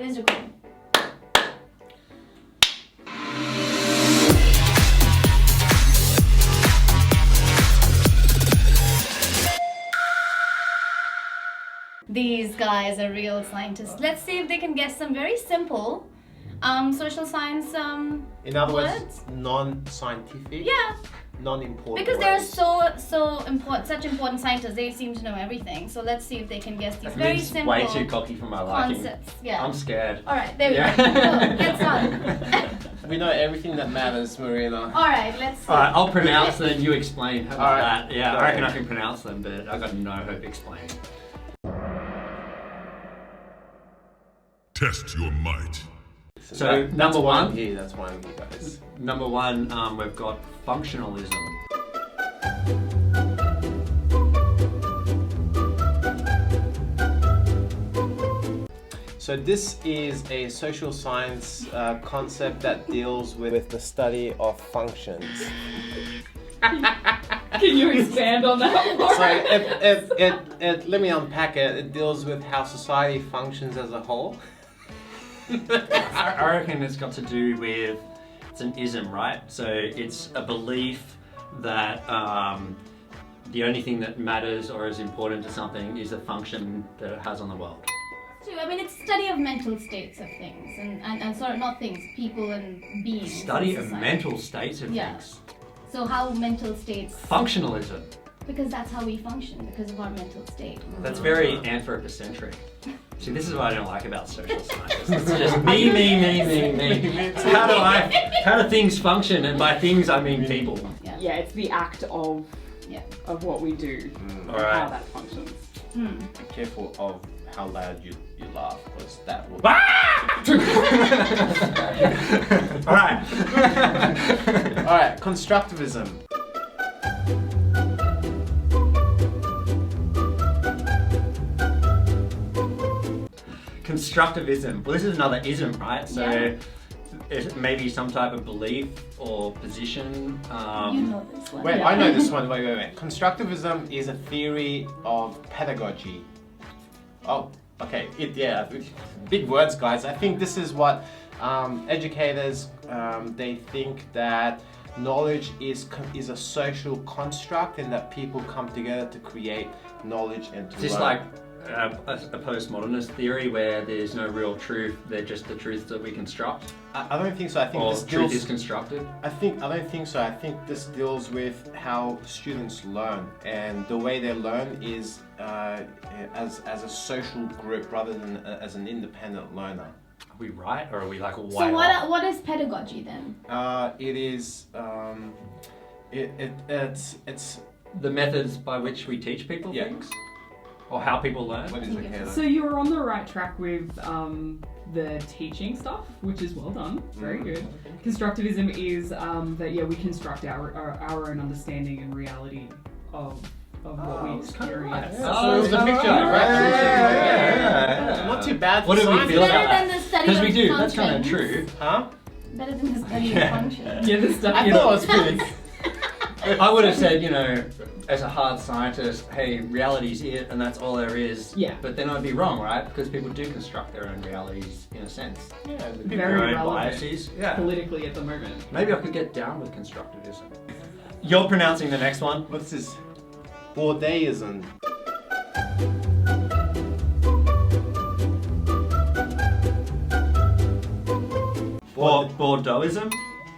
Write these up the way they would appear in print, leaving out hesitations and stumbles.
it is recording. These guys are real scientists. Let's see if they can guess some very simple social science In other words. words, non-scientific, Yeah, non-important because they're words. so important, such important scientists. They seem to know everything. So let's see if they can guess these very It's simple way too cocky for my liking. concepts. Yeah. I'm scared. All right, there we Yeah. go. Go, get started. We know everything that matters, Marina. All right, let's see. Alright, I'll pronounce them and you explain. How about Alright, that? Yeah, go I reckon I ahead. can pronounce them, but I got no hope explaining. Test your might. So, That's number why I'm one. here, that's why I'm here, guys. Number one, we've got functionalism. So this is a social science concept that deals with the study of functions. Can you expand on that more? So let me unpack it. It deals with how society functions as a whole. I reckon it's got to do with, it's an ism, right? So it's a belief that the only thing that matters or is important to something is the function that it has on the world. True. I mean, it's study of mental states of things, and sort of not things, people and beings. Study in of society. mental states of Yeah. things. So how mental states? Functionalism. Because that's how we function, because of our mental state. That's very anthropocentric. See, this is what I don't like about social science. It's just me, me, me, me, me. So how do things function? And by things, I mean people. Yeah, it's the act of Yeah. what we do and Alright. how that functions. Be careful of how loud you laugh, because that will... Alright. Alright, Constructivism. Constructivism. Well, this is another ism, right? So Yeah. it may be some type of belief or position. You know this one. Wait, Yeah. I know this one. Wait. Constructivism is a theory of pedagogy. Oh, okay. Big words, guys. I think this is what educators they think that knowledge is a social construct, and that people come together to create knowledge and to Is this learn. like a postmodernist theory where there's no real truth, they're just the truths that we construct? I don't think so. I think Or this truth deals. is constructed? I don't think so. I think this deals with how students learn, and the way they learn is as a social group rather than as an independent learner. Are we right, or are we like way So off? what is pedagogy then? It is it's The methods by which we teach people Yeah. things? Or how people learn? what is it, Kayla? So you're on the right track with the teaching stuff, which is well done. Very good. Constructivism is that we construct our own understanding and reality of what we it's kinda right. experience. Yeah. So it was a picture, right? Yeah. Not too bad. What for do we science. feel Better about than that? the study Because of we do, that's kind of functions. true. Huh? Better than the study Yeah. of functions. Yeah, the stuff. I thought it was pretty. I would have said, as a hard scientist, hey, reality's it and that's all there is. Yeah. But then I'd be wrong, right? Because people do construct their own realities in a sense. Yeah, Very Their own relevant biases. Yeah. politically at the moment. Maybe I could get down with constructivism. You're pronouncing the next one. what's this? Bordeauxism. Bordeauxism?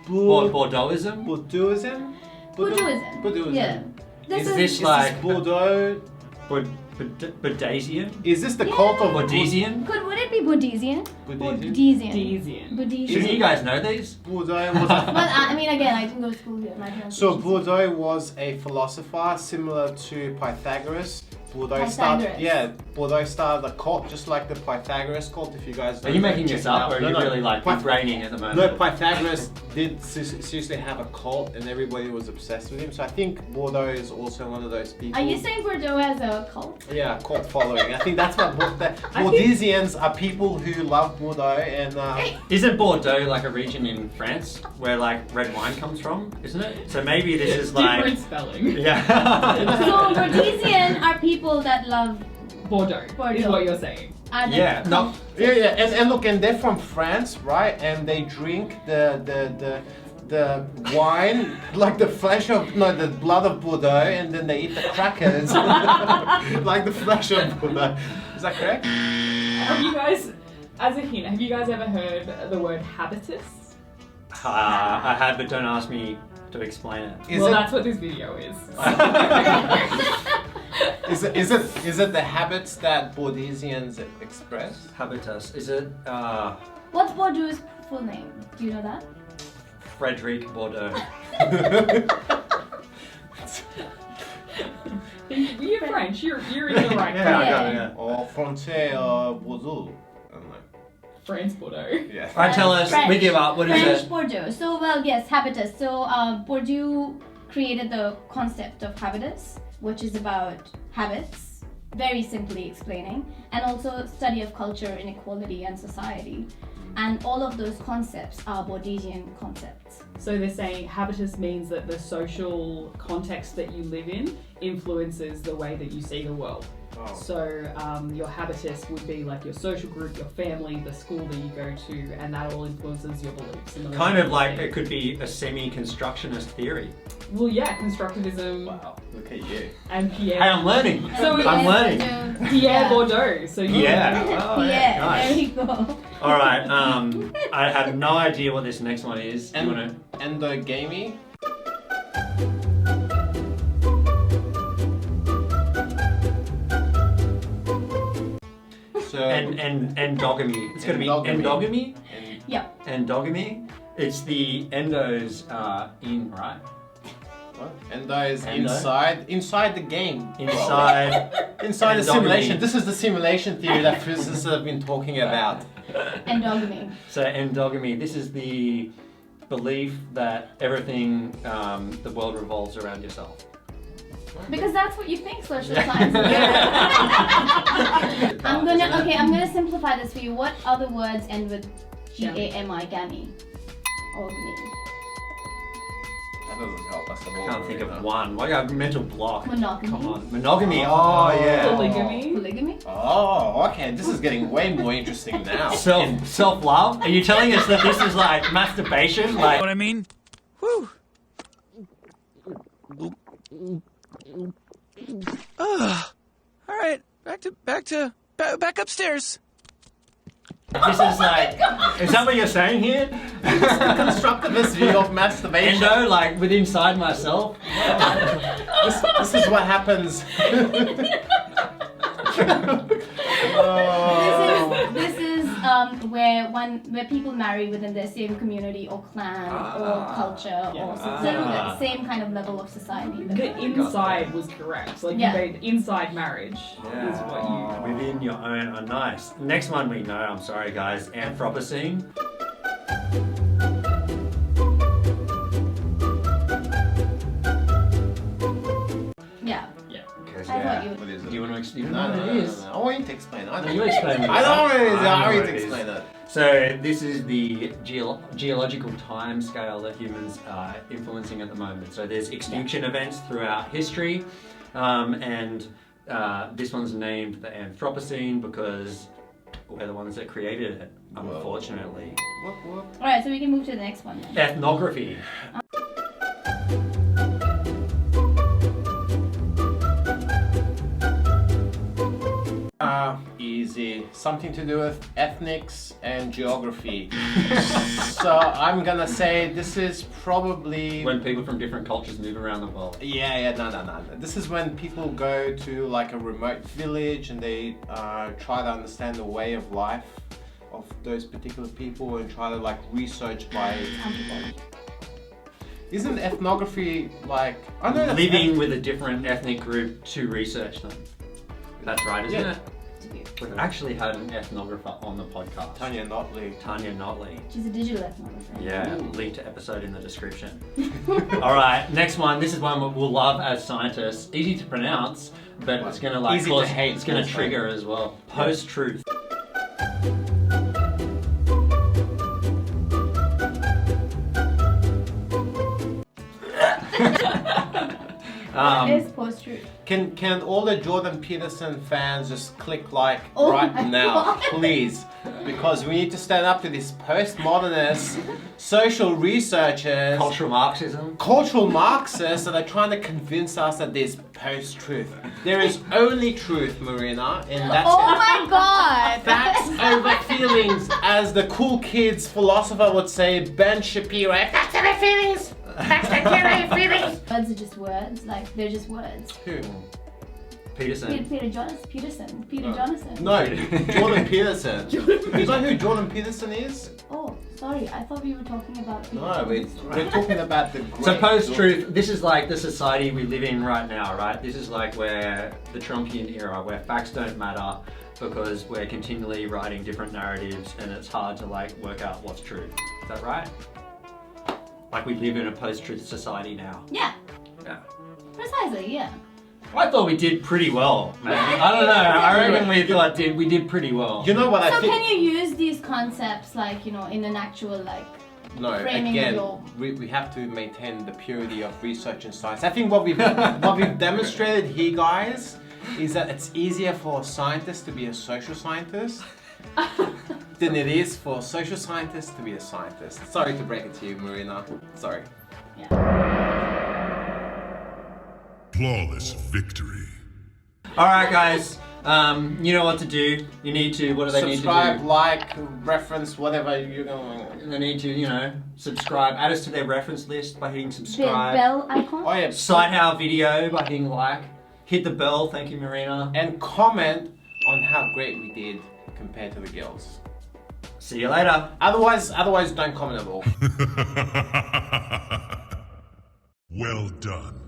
Bordeauxism? Bordeauxism? Buddhism. Buddhism. Yeah. Is Is this like this Bordeaux? Buddhisian? Is this the cult of Buddhisian? Would it be Buddhisian? Buddhism? Buddhisian. Deesian. Shouldn't you guys know these? Bordeaux was Well, I mean, again, I didn't go to school here. My parents So teach. Bordeaux was a philosopher similar to Pythagoras. Bordeaux Pythagoras. Bordeaux started a cult just like the Pythagoras cult. If you guys Are you making check this it up, out. or are you really like Pyth- big braining at the moment? No, Pythagoras did seriously have a cult, and everybody was obsessed with him. So I think Bordeaux is also one of those people. Are you saying Bordeaux has a cult? Yeah, cult following. I think that's what Bordeauxsians are, people who love Bordeaux and. Isn't Bordeaux like a region in France where like red wine comes from? Isn't it? So maybe this is Different like spelling. yeah. So Buddhisian are people that love Bordeaux is Bordeaux. what you're saying. Are they Yeah, no. Yeah, and look, and they're from France, right? And they drink the wine, like the the blood of Bordeaux, and then they eat the crackers, like the flesh of Bordeaux. Is that correct? Have you guys, as a hint, have you guys ever heard the word habitus? I have, but don't ask me to explain it. That's what this video is. Is it the habits that Bordeauxsians express? Habitus. Is it What's Bordeaux's full name? Do you know that? Frederic Bordeaux? You're French. You're in the right Yeah, I place. got it, yeah. Or Francais Bordeaux? I don't know. France Bordeaux. Yeah. Alright, tell us. We give up. What is French it? Bordeaux. So, well, yes, habitus. So, Bordeaux created the concept of habitus, which is about habits, very simply explaining, and also study of culture, inequality, and society. And all of those concepts are Bordeauxsian concepts. So they're saying habitus means that the social context that you live in influences the way that you see the world. Oh. So your habitus would be like your social group, your family, the school that you go to, and that all influences your beliefs. And the way Kind that of you like see. it could be a semi-constructionist theory. Well, yeah, Constructivism Wow, look at you. and Hey, Pierre. I'm learning. So I'm learning. Pierre Yeah. Bordeaux. So you Yeah. Oh, Yeah, nice. there we go. All right. I have no idea what this next one is. Do you want to? Endogamy? So And endogamy. It's going to be Endogamy. endogamy. Yeah. Endogamy. It's the endos in, right? what? Endo is Endo? inside the game. Inside. Inside the Endogamy. simulation. This is the simulation theory that physicists have been talking about. Endogamy. So endogamy. This is the belief that everything, the world revolves around yourself. Because that's what you think social Yeah. science is. I'm gonna simplify this for you. What other words end with G-A-M-I, gamy? Orgamy. That doesn't help us at all. Can't think really, of no. one. What a mental block. Monogamy. Come on. Monogamy. Oh yeah. Polygamy. Polygamy? Oh, okay. This is getting way more interesting now. Self love. Are you telling us that this is like masturbation? Like What I mean? Whew. All right, back upstairs. this is like. Is that what you're saying here? Constructivist view of masturbation. Endo, like with inside myself. This is what happens. Oh. This is where people marry within their same community or clan or culture or the same kind of level of society. The inside was correct. Like Yeah. you made inside marriage is what you. Within your own. Oh, nice. Next one we know. I'm sorry, guys. Anthropocene. Yeah. Because, I thought you What is it? Do you want to explain No, what no, it no, is? no, no. I want you to explain. I No, don't you explain it. I don't really. I I know want you what to it is. explain it. So this is the geological time scale that humans are influencing at the moment. So there's extinction events throughout history, and this one's named the Anthropocene because we're the ones that created it, unfortunately. What? Alright, so we can move to the next one then. Ethnography. Easy. Something to do with ethnics and geography. So I'm gonna say this is probably. When people from different cultures move around the world. No. This is when people go to like a remote village and they try to understand the way of life of those particular people and try to like research by. Anthropology. Isn't ethnography like I know that's Living with a different ethnic group to research them. That's right, isn't Yeah. it? We've actually had an ethnographer on the podcast. Tanya Notley. Tanya Notley. She's a digital ethnographer. Yeah, link to episode in the description. All right, next one. This is one we'll love as scientists. Easy to pronounce, but it's gonna like Easy to hate It's gonna also. trigger as well. Post-truth. What is post-truth? Can all the Jordan Peterson fans just click like Oh right my now, God. please? Because we need to stand up to these postmodernist social researchers, Cultural Marxism. cultural Marxists that are trying to convince us that there's post-truth. There is only truth, Marina, and that's Oh it. my god! Facts over feelings, as the cool kids philosopher would say, Ben Shapiro. Facts over feelings. Facts over feelings. Words are just words, like they're just words. Who? Peterson. Peter Jonathan. No, Jordan Peterson. You know who Jordan Peterson is? Oh, sorry, I thought we were talking about Peter No, Jonathan. we're talking about the great So post-truth, this is like the society we live in right now, right? This is like where the Trumpian era, where facts don't matter because we're continually writing different narratives and it's hard to like work out what's true. Is that right? Like we live in a post-truth society now. Yeah, Yeah. precisely, yeah. I thought we did pretty well, man. I don't know. I reckon we did pretty well. You know what I So think? can you use these concepts like, you know, in an actual like No, framing again, your... we have to maintain the purity of research and science. I think what we've demonstrated here, guys, is that it's easier for a scientist to be a social scientist than it is for a social scientist to be a scientist. Sorry to break it to you, Marina. Sorry. Flawless victory. All right, guys. You know what to do. You need to. What do they Subscribe, need to like, reference, whatever you're going. do? They need to, you know, subscribe. Add us to their reference list by hitting The subscribe. bell icon? Oh yeah. Cite our video by hitting like. Hit the bell. Thank you, Marina. And comment on how great we did compared to the girls. See you later. Otherwise, don't comment at all. Well done.